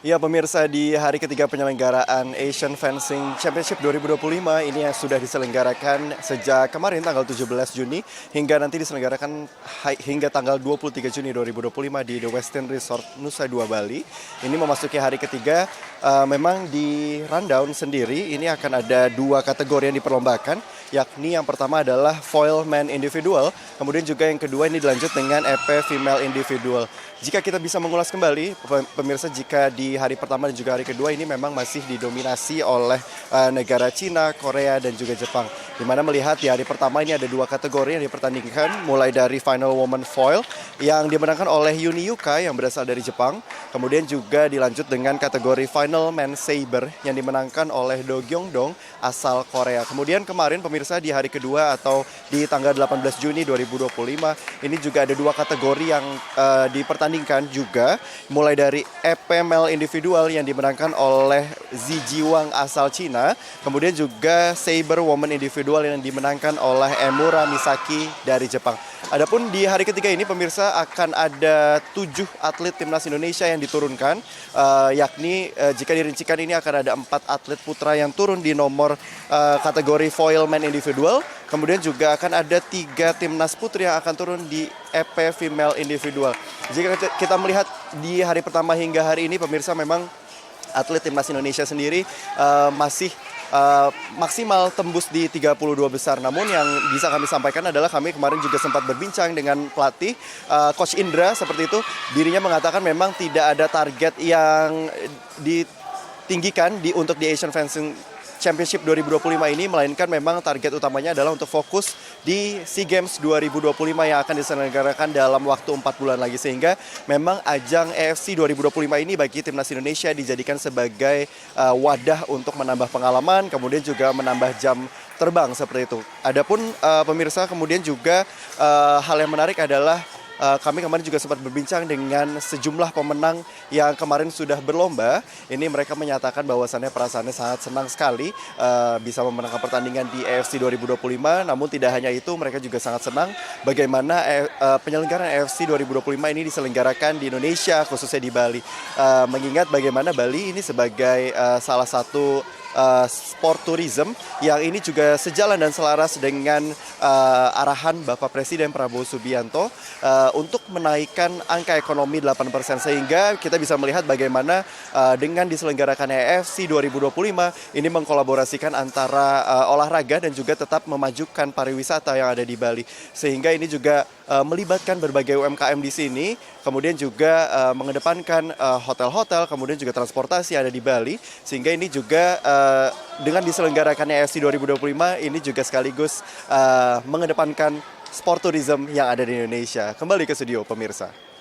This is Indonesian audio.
Ya pemirsa, di hari ketiga penyelenggaraan Asian Fencing Championship 2025 ini yang sudah diselenggarakan sejak kemarin tanggal 17 Juni hingga nanti diselenggarakan hingga tanggal 23 Juni 2025 di The Westin Resort Nusa Dua Bali. Ini memasuki hari ketiga, memang di rundown sendiri ini akan ada dua kategori yang diperlombakan, yakni yang pertama adalah foil man individual, kemudian juga yang kedua ini dilanjut dengan EP female individual. Jika kita bisa mengulas kembali, pemirsa, jika di hari pertama dan juga hari kedua ini memang masih didominasi oleh negara Cina, Korea, dan juga Jepang. Di mana melihat di hari pertama ini ada dua kategori yang dipertandingkan, mulai dari Final Woman Foil yang dimenangkan oleh Yuni Yuka yang berasal dari Jepang, kemudian juga dilanjut dengan kategori Final Man Saber yang dimenangkan oleh Do Gyeong-dong asal Korea. Kemudian kemarin pemirsa di hari kedua atau di tanggal 18 Juni 2025 ini juga ada dua kategori yang dipertandingkan juga, mulai dari EP Male Individual yang dimenangkan oleh Zi Jiwang asal Cina, kemudian juga Saber Woman Individual yang dimenangkan oleh Emura Misaki dari Jepang. Adapun di hari ketiga ini pemirsa akan ada 7 atlet timnas Indonesia yang diturunkan, yakni jika dirincikan ini akan ada 4 atlet putra yang turun di nomor kategori foil man individual, kemudian juga akan ada 3 timnas putri yang akan turun di EP female individual. Jika kita melihat di hari pertama hingga hari ini pemirsa, memang atlet timnas Indonesia sendiri masih maksimal tembus di 32 besar. Namun yang bisa kami sampaikan adalah kami kemarin juga sempat berbincang dengan pelatih Coach Indra seperti itu. Dirinya mengatakan memang tidak ada target yang ditinggikan untuk di Asian Fencing Championship 2025 ini, melainkan memang target utamanya adalah untuk fokus di SEA Games 2025 yang akan diselenggarakan dalam waktu 4 bulan lagi. Sehingga memang ajang AFC 2025 ini bagi timnas Indonesia dijadikan sebagai wadah untuk menambah pengalaman, kemudian juga menambah jam terbang seperti itu. Adapun pemirsa, kemudian juga hal yang menarik adalah kami kemarin juga sempat berbincang dengan sejumlah pemenang yang kemarin sudah berlomba. Ini mereka menyatakan bahwasannya perasaannya sangat senang sekali bisa memenangkan pertandingan di AFC 2025. Namun tidak hanya itu, mereka juga sangat senang bagaimana penyelenggaraan AFC 2025 ini diselenggarakan di Indonesia, khususnya di Bali. Mengingat bagaimana Bali ini sebagai salah satu sport tourism yang ini juga sejalan dan selaras dengan arahan Bapak Presiden Prabowo Subianto untuk menaikkan angka ekonomi 8%, sehingga kita bisa melihat bagaimana dengan diselenggarakannya AFC 2025 ini mengkolaborasikan antara olahraga dan juga tetap memajukan pariwisata yang ada di Bali, sehingga ini juga melibatkan berbagai UMKM di sini, kemudian juga mengedepankan hotel-hotel, kemudian juga transportasi yang ada di Bali, sehingga ini juga dengan diselenggarakannya AFC 2025 ini juga sekaligus mengedepankan sport tourism yang ada di Indonesia. Kembali ke studio pemirsa.